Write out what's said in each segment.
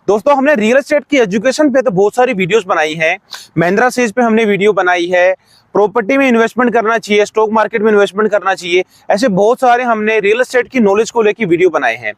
दोस्तों हमने real estate की एजुकेशन पे तो बहुत सारी वीडियोस बनाई हैं। महिंद्रा सेज पे हमने वीडियो बनाई है, प्रॉपर्टी में इन्वेस्टमेंट करना चाहिए, स्टॉक मार्केट में इन्वेस्टमेंट करना चाहिए, ऐसे बहुत सारे हमने रियल एस्टेट की नॉलेज को लेकर वीडियो बनाए हैं।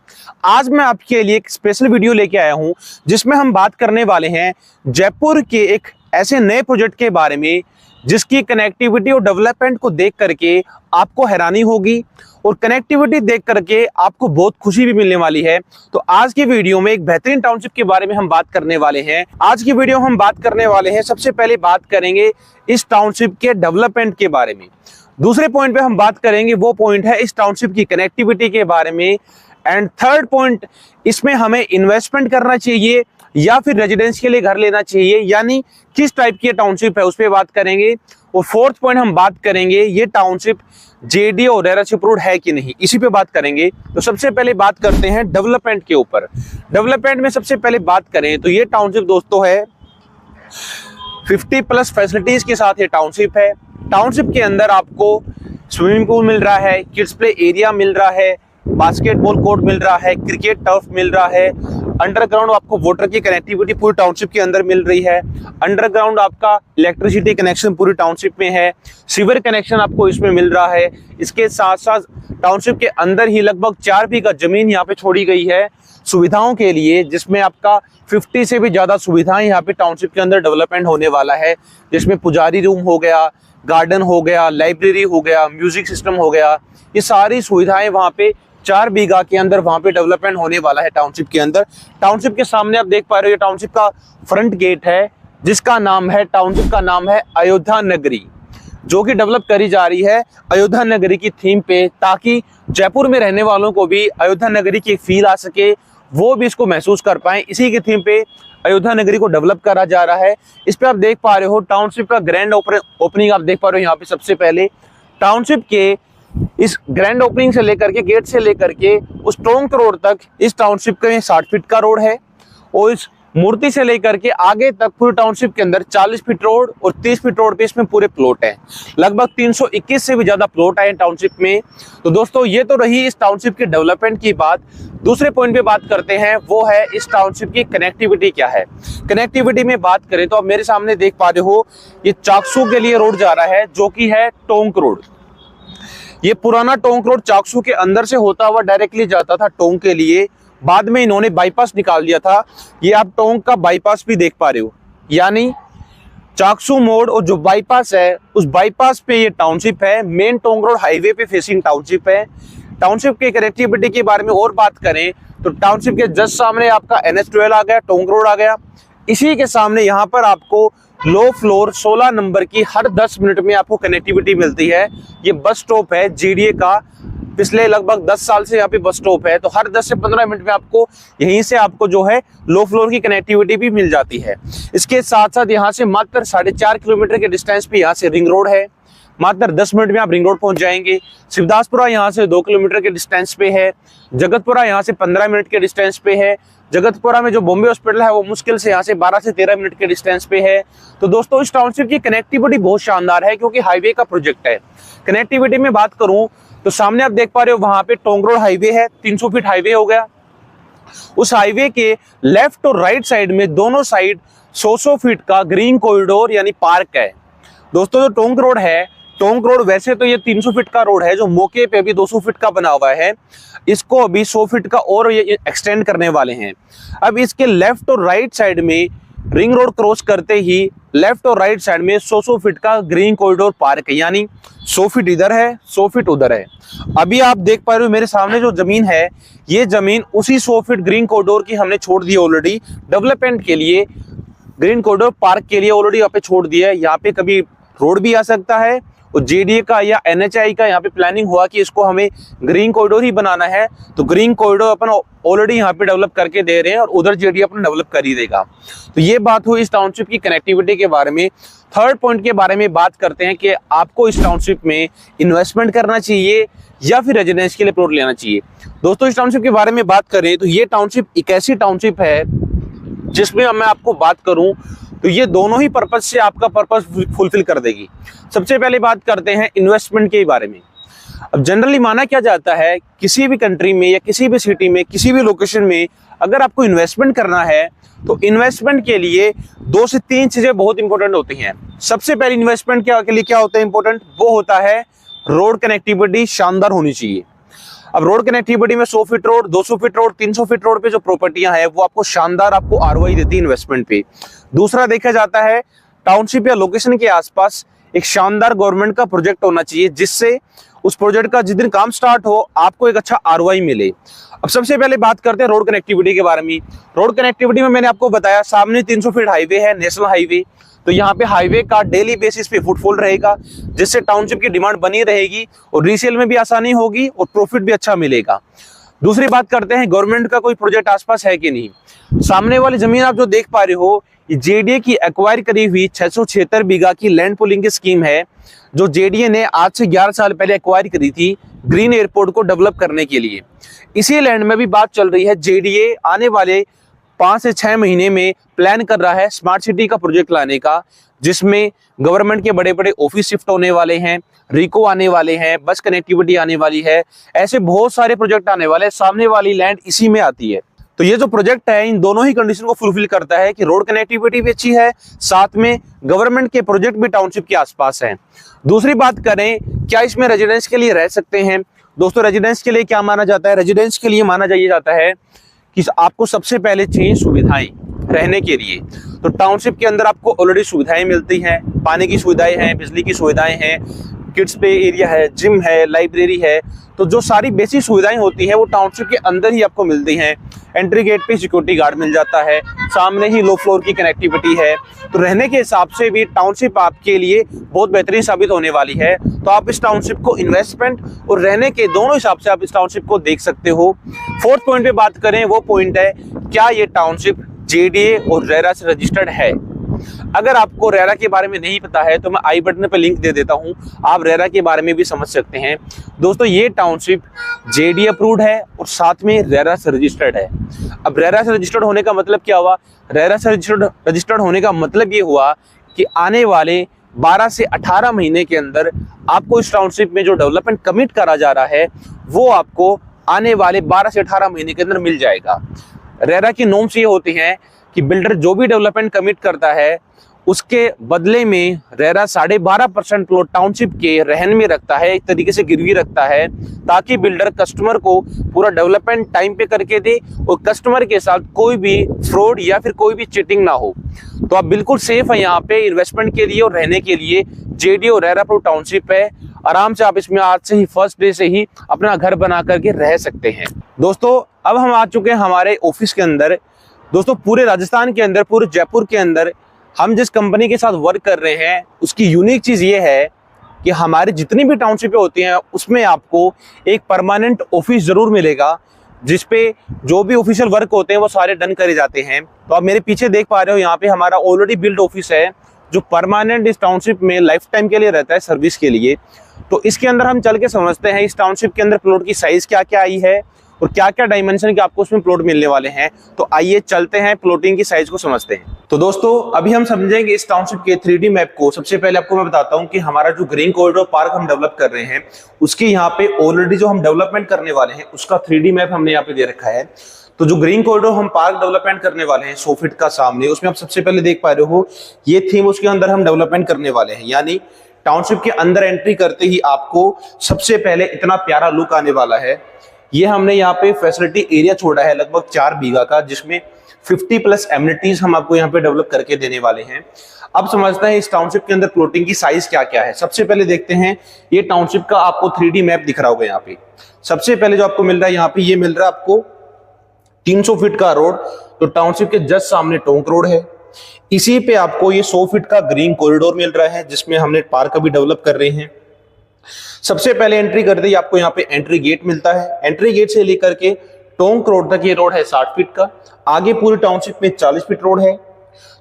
आज मैं आपके लिए एक स्पेशल वीडियो लेके आया हूं जिसमें हम बात करने वाले हैं जयपुर के एक ऐसे नए प्रोजेक्ट के बारे में जिसकी कनेक्टिविटी और डेवलपमेंट को देख करके आपको हैरानी होगी और कनेक्टिविटी देख करके आपको बहुत खुशी भी मिलने वाली है। तो आज की वीडियो में एक बेहतरीन टाउनशिप के बारे में हम बात करने वाले हैं। आज की वीडियो हम बात करने वाले हैं, सबसे पहले बात करेंगे इस टाउनशिप के डेवलपमेंट के बारे में। दूसरे पॉइंट पे हम बात करेंगे, वो पॉइंट है इस टाउनशिप की कनेक्टिविटी के बारे में। एंड थर्ड पॉइंट, इसमें हमें इन्वेस्टमेंट करना चाहिए या फिर रेजिडेंस के लिए घर लेना चाहिए, यानी किस टाइप की टाउनशिप है उस पर बात करेंगे। और फोर्थ पॉइंट हम बात करेंगे ये टाउनशिप जेडी और रेरा अप्रूव्ड है कि नहीं, इसी पे बात करेंगे। तो सबसे पहले बात करते हैं डेवलपमेंट के ऊपर। डेवलपमेंट में सबसे पहले बात करें तो ये टाउनशिप दोस्तों है 50+ फैसिलिटीज के साथ ये टाउनशिप है। टाउनशिप के अंदर आपको स्विमिंग पूल मिल रहा है, किड्स प्ले एरिया मिल रहा है, बास्केटबॉल कोर्ट मिल रहा है, क्रिकेट टर्फ मिल रहा है, अंडरग्राउंड आपको वाटर की कनेक्टिविटी पूरी टाउनशिप के अंदर मिल रही है, अंडरग्राउंड आपका इलेक्ट्रिसिटी कनेक्शन पूरी टाउनशिप में है, सीवर कनेक्शन आपको इसमें मिल रहा है। इसके साथ साथ टाउनशिप के अंदर ही लगभग 4 बीघा जमीन यहाँ पे छोड़ी गई है सुविधाओं के लिए, जिसमें आपका 50 से भी ज्यादा सुविधाएं यहाँ पे टाउनशिप के अंदर डेवलपमेंट होने वाला है, जिसमें पुजारी रूम हो गया, गार्डन हो गया, लाइब्रेरी हो गया, म्यूजिक सिस्टम हो गया, ये सारी सुविधाएं वहाँ पे 4 बीघा के अंदर वहां पे डेवलपमेंट होने वाला है टाउनशिप के अंदर। टाउनशिप के सामने आप देख पा रहे हो ये टाउनशिप का फ्रंट गेट है, जिसका नाम है, टाउनशिप का नाम है अयोध्या नगरी, जो कि डेवलप करी जा रही है अयोध्या नगरी की थीम पे, ताकि जयपुर में रहने वालों को भी अयोध्या नगरी की फील आ सके, वो भी इसको महसूस कर पाए। इसी की थीम पे अयोध्या नगरी को डेवलप करा जा रहा है। इस पे आप देख पा रहे हो टाउनशिप का ग्रैंड ओपनिंग आप देख पा रहे हो। यहाँ पे सबसे पहले टाउनशिप के इस ग्रैंड ओपनिंग से लेकर के, गेट से लेकर के उस टोंक रोड तक इस टाउनशिप के 60 फीट का रोड है, और इस मूर्ति से लेकर के आगे तक पूरी टाउनशिप के अंदर 40 फीट रोड और 30 फीट रोड पे इसमें पूरे प्लॉट है। लगभग 321 से भी ज्यादा प्लॉट आए टाउनशिप में। तो दोस्तों ये तो रही इस टाउनशिप के डेवलपमेंट की बात। दूसरे पॉइंट पे बात करते हैं, वो है इस टाउनशिप की कनेक्टिविटी क्या है। कनेक्टिविटी में बात करें तो आप मेरे सामने देख पा रहे हो ये चाकसू के लिए रोड जा रहा है, जो कि है टोंक रोड। ये पुराना टोंक रोड चाकसू के अंदर से होता हुआ डायरेक्टली जाता था टोंक के लिए, बाद में इन्होंने बाईपास निकाल दिया था। ये आप टोंक का बाईपास भी देख पा रहे हो, यानी चाकसू मोड़ और जो बाईपास है उस बाईपास पे ये टाउनशिप है। मेन टोंक रोड हाईवे पे फेसिंग टाउनशिप है। टाउनशिप के कनेक्टिविटी के बारे में और बात करें तो टाउनशिप के जस्ट सामने आपका NH12 आ गया, टोंक रोड आ गया। इसी के सामने यहाँ पर आपको लो फ्लोर 16 नंबर की हर 10 मिनट में आपको कनेक्टिविटी मिलती है। ये बस स्टॉप है JDA का, पिछले लगभग 10 साल से यहाँ पे बस स्टॉप है। तो हर 10 से 15 मिनट में आपको यहीं से आपको जो है लो फ्लोर की कनेक्टिविटी भी मिल जाती है। इसके साथ साथ यहाँ से मात्र 4.5 किलोमीटर के डिस्टेंस पे यहाँ से रिंग रोड है, मात्र 10 मिनट में आप रिंग रोड पहुंच जाएंगे। शिवदासपुरा यहाँ से 2 किलोमीटर के डिस्टेंस पे है, जगतपुरा यहाँ से 15 मिनट के डिस्टेंस पे है। जगतपुरा में जो बॉम्बे हॉस्पिटल है वो मुश्किल से यहाँ से 12 से 13 मिनट के डिस्टेंस पे है। तो दोस्तों इस टाउनशिप की कनेक्टिविटी बहुत शानदार है, क्योंकि हाईवे का प्रोजेक्ट है। कनेक्टिविटी में बात करूं तो सामने आप देख पा रहे हो वहां पे टोंक रोड हाईवे है, 300 फीट हाईवे हो गया। उस हाईवे के लेफ्ट और राइट साइड में दोनों साइड 100 फीट का ग्रीन कॉरिडोर यानी पार्क है। दोस्तों जो टोंक रोड है, टोंक रोड वैसे तो ये 300 फीट का रोड है, जो मौके पे अभी 200 फीट का बना हुआ है, इसको अभी 100 फीट का और ये एक्सटेंड करने वाले हैं। अब इसके लेफ्ट और राइट साइड में रिंग रोड क्रॉस करते ही लेफ्ट और राइट साइड में 100 फीट का ग्रीन कॉरिडोर पार्क है, यानी 100 फीट इधर है, 100 फीट उधर है। अभी आप देख पा रहे हो मेरे सामने जो जमीन है, ये जमीन उसी 100 फीट ग्रीन कॉरिडोर की हमने छोड़ दी ऑलरेडी डेवलपमेंट के लिए। ग्रीन कॉरिडोर पार्क के लिए ऑलरेडी यहाँ पे छोड़ दिया है। यहाँ पे कभी रोड भी आ सकता है, और JDA का या NHI का यहाँ पे प्लानिंग हुआ कि इसको हमें ग्रीन कॉरिडोर ही बनाना है, तो ग्रीन कॉरिडोर अपन ऑलरेडी यहाँ पे डेवलप करके दे रहे हैं, और उधर JDA अपन डेवलप कर ही देगा। तो ये बात हुई इस टाउनशिप की कनेक्टिविटी के बारे में। थर्ड पॉइंट के बारे में बात करते हैं कि आपको इस टाउनशिप में इन्वेस्टमेंट करना चाहिए या फिर रेजिडेंस के लिए प्लॉट लेना चाहिए। दोस्तों इस टाउनशिप के बारे में बात करें तो ये टाउनशिप एक ऐसी टाउनशिप है जिसमें मैं आपको बात करूं तो ये दोनों ही पर्पज से आपका पर्पज फुलफिल कर देगी। सबसे पहले बात करते हैं इन्वेस्टमेंट के बारे में। अब जनरली माना क्या जाता है, किसी भी कंट्री में या किसी भी सिटी में किसी भी लोकेशन में अगर आपको इन्वेस्टमेंट करना है तो इन्वेस्टमेंट के लिए 2 से 3 चीजें बहुत इंपॉर्टेंट होती हैं। सबसे पहले इन्वेस्टमेंट के लिए क्या होता है इंपॉर्टेंट, वो होता है रोड कनेक्टिविटी शानदार होनी चाहिए। अब रोड कनेक्टिविटी में 100 feet road, 200 feet road, 300 feet road पे जो प्रॉपर्टियां हैं वो आपको शानदार आपको आरओआई देती है इन्वेस्टमेंट पे। दूसरा देखा जाता है टाउनशिप या लोकेशन के आसपास एक शानदार गवर्नमेंट का प्रोजेक्ट होना चाहिए, जिससे उस प्रोजेक्ट का जिस दिन काम स्टार्ट हो आपको एक अच्छा आरओआई मिले। अब सबसे पहले बात करते हैं रोड कनेक्टिविटी के बारे में। रोड कनेक्टिविटी में मैंने आपको बताया सामने 300 फीट हाईवे है, नेशनल हाईवे, तो यहाँ पे हाईवे का डेली बेसिस पे फुटफॉल रहेगा, जिससे टाउनशिप की डिमांड बनी रहेगी और रीसेल में भी आसानी होगी और प्रॉफिट भी अच्छा मिलेगा। दूसरी बात करते हैं गवर्नमेंट का कोई प्रोजेक्ट आसपास है कि नहीं। सामने वाली जमीन आप जो देख पा रहे हो ये जेडीए की एक्वायर करी हुई 676 बीघा की लैंड पुलिंग की स्कीम है, जो जेडीए ने आज से 11 साल पहले एक्वायर करी थी ग्रीन एयरपोर्ट को डेवलप करने के लिए। इसी लैंड में भी बात चल रही है, जेडीए आने वाले 5 से 6 महीने में प्लान कर रहा है स्मार्ट सिटी का प्रोजेक्ट लाने का, जिसमें गवर्नमेंट के बड़े बड़े ऑफिस शिफ्ट होने वाले हैं, रिको आने वाले हैं, बस कनेक्टिविटी आने वाली है, ऐसे बहुत सारे प्रोजेक्ट आने वाले हैं। सामने वाली लैंड इसी में आती है। तो ये जो प्रोजेक्ट है इन दोनों ही कंडीशन को फुलफिल करता है कि रोड कनेक्टिविटी भी अच्छी है, साथ में गवर्नमेंट के प्रोजेक्ट भी टाउनशिप के आसपास हैं। दूसरी बात करें, क्या इसमें रेजिडेंस के लिए रह सकते हैं? दोस्तों रेजिडेंस के लिए क्या माना जाता है? रेजिडेंस के लिए माना जाता है कि आपको सबसे पहले चाहिए सुविधाएं रहने के लिए। तो टाउनशिप के अंदर आपको ऑलरेडी सुविधाएं मिलती हैं, पानी की सुविधाएं हैं, बिजली की सुविधाएं हैं, किड्स प्ले एरिया है, जिम है, लाइब्रेरी है। तो जो सारी बेसिक सुविधाएं होती हैं वो टाउनशिप के अंदर ही आपको मिलती हैं। एंट्री गेट पे सिक्योरिटी गार्ड मिल जाता है, सामने ही लो फ्लोर की कनेक्टिविटी है। तो रहने के हिसाब से भी टाउनशिप आपके लिए बहुत बेहतरीन साबित होने वाली है। तो आप इस टाउनशिप को इन्वेस्टमेंट और रहने के दोनों हिसाब से आप इस टाउनशिप को देख सकते हो। फोर्थ पॉइंट पे बात करें, वो पॉइंट है क्या ये टाउनशिप जेडीए और रेरा से रजिस्टर्ड है। अगर आपको रेरा के बारे में नहीं पता है तो मैं आई बटन पे लिंक दे देता हूं, आप रेरा के बारे में भी समझ सकते हैं। दोस्तों ये टाउनशिप जेडीए अप्रूव्ड है और साथ में रेरा से रजिस्टर्ड है। अब रेरा से रजिस्टर्ड होने का मतलब क्या हुआ? रेरा से रजिस्टर्ड होने का मतलब ये हुआ कि आने वाले 12 से 18 महीने के अंदर आपको इस टाउनशिप में जो डेवलपमेंट कमिट करा जा रहा है वो आपको आने वाले 12 से 18 महीने के अंदर मिल जाएगा। रेरा की नॉर्म्स ये होती हैं कि बिल्डर जो भी डेवलपमेंट कमिट करता है उसके बदले में रेरा 12.5% प्लॉट टाउनशिप के रहन में रखता है, एक तरीके से गिरवी रखता है, ताकि बिल्डर कस्टमर को पूरा डेवलपमेंट टाइम पे करके दे और कस्टमर के साथ कोई भी फ्रॉड या फिर कोई भी चीटिंग ना हो। तो आप बिल्कुल सेफ है यहाँ पे इन्वेस्टमेंट के लिए और रहने के लिए। जेडीए और रेरा अप्रूव्ड टाउनशिप है, आराम से आप इसमें आज से ही फर्स्ट डे से ही अपना घर बना करके रह सकते हैं। दोस्तों अब हम आ चुके हैं हमारे ऑफिस के अंदर। दोस्तों पूरे राजस्थान के अंदर, पूरे जयपुर के अंदर हम जिस कंपनी के साथ वर्क कर रहे हैं उसकी यूनिक चीज ये है कि हमारी जितनी भी टाउनशिपें होती हैं उसमें आपको एक परमानेंट ऑफिस जरूर मिलेगा, जिसपे जो भी ऑफिशियल वर्क होते हैं वो सारे डन करे जाते हैं। तो आप मेरे पीछे देख पा रहे हो, यहाँ पे हमारा ऑलरेडी बिल्ड ऑफिस है जो परमानेंट इस टाउनशिप में लाइफ टाइम के लिए रहता है, सर्विस के लिए। तो इसके अंदर हम चल के समझते हैं इस टाउनशिप के अंदर प्लॉट की साइज क्या क्या आई है और क्या क्या डायमेंशन के आपको उसमें प्लॉट मिलने वाले हैं। तो आइए चलते हैं प्लॉटिंग की साइज को समझते हैं। तो दोस्तों अभी हम समझेंगे इस टाउनशिप के 3D मैप को। सबसे पहले आपको मैं बताता हूं कि हमारा जो ग्रीन कॉरिडोर पार्क हम डेवलप कर रहे हैं उसकी यहाँ पे ऑलरेडी जो हम डेवलपमेंट करने वाले हैं उसका 3D मैप हमने यहाँ पे दे रखा है। तो जो ग्रीन कॉरिडोर हम पार्क डेवलपमेंट करने वाले हैं 100 फीट का सामने, उसमें आप सबसे पहले देख पा रहे हो ये थीम उसके अंदर हम डेवलपमेंट करने वाले हैं। यानी टाउनशिप के अंदर एंट्री करते ही आपको सबसे पहले इतना प्यारा लुक आने वाला है। ये हमने यहाँ पे फैसिलिटी एरिया छोड़ा है लगभग 4 बीघा का, जिसमें 50+ एमिनिटीज हम आपको यहाँ पे डेवलप करके देने वाले हैं। अब समझते हैं इस टाउनशिप के अंदर प्लॉटिंग की साइज क्या क्या है। सबसे पहले देखते हैं, ये टाउनशिप का आपको 3D मैप दिख रहा होगा यहाँ पे। सबसे पहले जो आपको मिल रहा है यहाँ पे, ये मिल रहा है आपको 300 फीट का रोड। तो टाउनशिप के जस्ट सामने टोंक रोड है, इसी पे आपको ये 100 फीट का ग्रीन कॉरिडोर मिल रहा है जिसमें हमने पार्क अभी डेवलप कर रहे हैं। सबसे पहले एंट्री करते ही आपको यहाँ पे एंट्री गेट मिलता है। एंट्री गेट से लेकर के टोंक रोड तक ये रोड है 60 फीट का। आगे पूरी टाउनशिप में 40 फीट रोड है।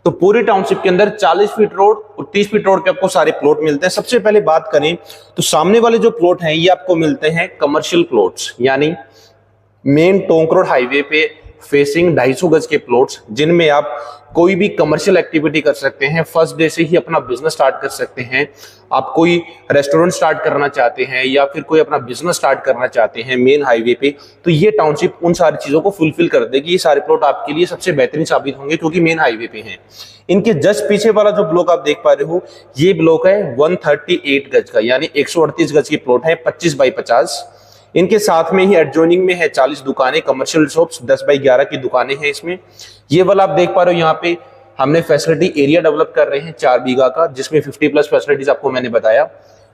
तो पूरी टाउनशिप के अंदर 40 फीट रोड और 30 फीट रोड पे आपको सारे प्लॉट मिलते हैं। सबसे पहले बात करें तो सामने वाले जो प्लॉट हैं ये आपको मिलते हैं कमर्शियल प्लॉट्स, यानी मेन टोंक रोड हाईवे पे फेसिंग 250 गज के प्लॉट्स, जिनमें आप कोई भी कमर्शियल एक्टिविटी कर सकते हैं। फर्स्ट डे से ही अपना बिजनेस स्टार्ट कर सकते हैं। आप कोई रेस्टोरेंट स्टार्ट करना चाहते हैं या फिर कोई अपना बिजनेस स्टार्ट करना चाहते हैं मेन हाईवे पे, तो ये टाउनशिप उन सारी चीजों को फुलफिल कर देगी। ये सारे प्लॉट आपके लिए सबसे बेहतरीन साबित होंगे क्योंकि मेन हाईवे पे हैं। इनके जस्ट पीछे वाला जो ब्लॉक आप देख पा रहे हो, ये ब्लॉक है 138 गज का, यानी 138 गज की प्लॉट है 25 बाई 50। इनके साथ में ही एडजॉइनिंग में है 40 दुकानें, कमर्शियल शॉप्स 10 बाई 11 की दुकानें हैं इसमें। ये वाला आप देख पा रहे हो, यहाँ पे हमने फैसिलिटी एरिया डेवलप कर रहे हैं 4 बीघा का, जिसमें 50+ फैसिलिटीज आपको मैंने बताया।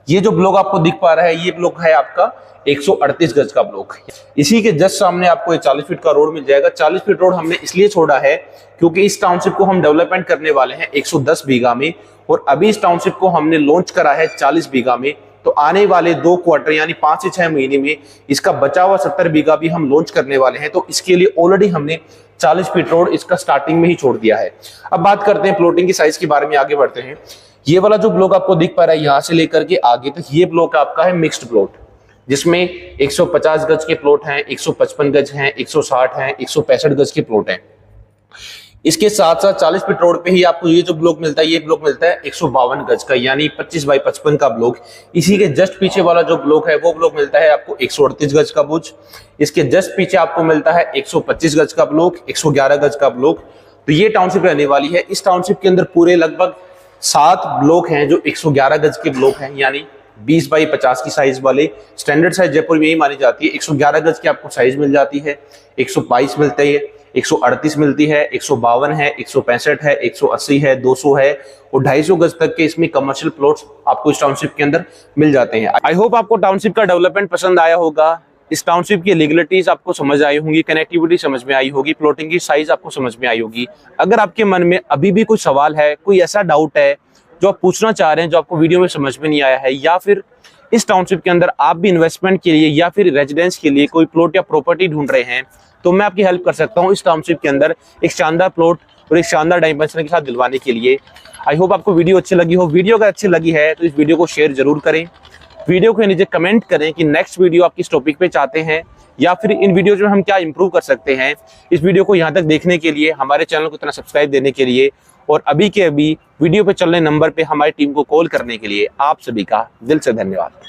ये जो ब्लॉक आपको दिख पा रहा है, ये ब्लॉक है आपका 138 गज का ब्लॉक। इसी के जस्ट सामने आपको 40 फीट का रोड मिल जाएगा। 40 फीट रोड हमने इसलिए छोड़ा है क्योंकि इस टाउनशिप को हम डेवलपमेंट करने वाले हैं 110 बीघा में, और अभी इस टाउनशिप को हमने लॉन्च करा है 40 बीघा में। तो आने वाले 2 क्वार्टर यानी 5 से 6 महीने में इसका बचा हुआ 70 बीघा भी हम लॉन्च करने वाले हैं। तो इसके लिए ऑलरेडी हमने 40 फीट रोड इसका स्टार्टिंग में ही छोड़ दिया है। अब बात करते हैं प्लॉटिंग की साइज के बारे में, आगे बढ़ते हैं। ये वाला जो ब्लॉक आपको दिख पा रहा है यहां से लेकर के आगे तक, ये ब्लॉक आपका है मिक्स्ड प्लॉट, जिसमें 150 गज के प्लॉट हैं, 155 गज हैं, 160 हैं, 165 गज के प्लॉट हैं। इसके साथ साथ 40 फीट रोड पे ही आपको ये जो ब्लॉक मिलता है, ये ब्लॉक मिलता है 152 गज का, यानी 25 बाई 55 का ब्लॉक। इसी के जस्ट पीछे वाला जो ब्लॉक है, वो ब्लॉक मिलता है आपको 138 गज का बुर्ज। इसके जस्ट पीछे आपको मिलता है 125 गज का ब्लॉक, 111 गज का ब्लॉक। तो ये टाउनशिप रहने वाली है। इस टाउनशिप के अंदर पूरे लगभग 7 ब्लॉक हैं जो 111 गज के ब्लॉक हैं, यानी 20 बाई 50 की साइज वाले। स्टैंडर्ड साइज जयपुर में यही मानी जाती है। 111 गज की आपको साइज मिल जाती है, 122 मिलता है, 138 मिलती है, 152 है, 165 है, 180 है, 200 है और 250 गज तक के इसमें कमर्शियल प्लॉट्स आपको इस टाउनशिप के अंदर मिल जाते हैं। आई होप आपको टाउनशिप का डेवलपमेंट पसंद आया होगा। इस टाउनशिप की लीगलिटीज आपको समझ आई होंगी, कनेक्टिविटी समझ में आई होगी, प्लॉटिंग की साइज आपको समझ में आई होगी। अगर आपके मन में अभी भी कोई सवाल है, कोई ऐसा डाउट है जो आप पूछना चाह रहे हैं, जो आपको वीडियो में समझ में नहीं आया है, या फिर इस टाउनशिप के अंदर आप भी इन्वेस्टमेंट के लिए या फिर रेजिडेंस के लिए कोई प्लॉट या प्रॉपर्टी ढूंढ रहे हैं, तो मैं आपकी हेल्प कर सकता हूं इस टाउनशिप के अंदर एक शानदार प्लॉट और एक शानदार डायमेंशन के साथ दिलवाने के लिए। आई होप आपको वीडियो अच्छी लगी हो। वीडियो अगर अच्छी लगी है तो इस वीडियो को शेयर जरूर करें। वीडियो के नीचे कमेंट करें कि नेक्स्ट वीडियो आप किस टॉपिक पे चाहते हैं, या फिर इन वीडियोज में हम क्या इंप्रूव कर सकते हैं। इस वीडियो को यहाँ तक देखने के लिए, हमारे चैनल को इतना सब्सक्राइब देने के लिए और अभी के अभी वीडियो पे चलने नंबर पे हमारी टीम को कॉल करने के लिए आप सभी का दिल से धन्यवाद।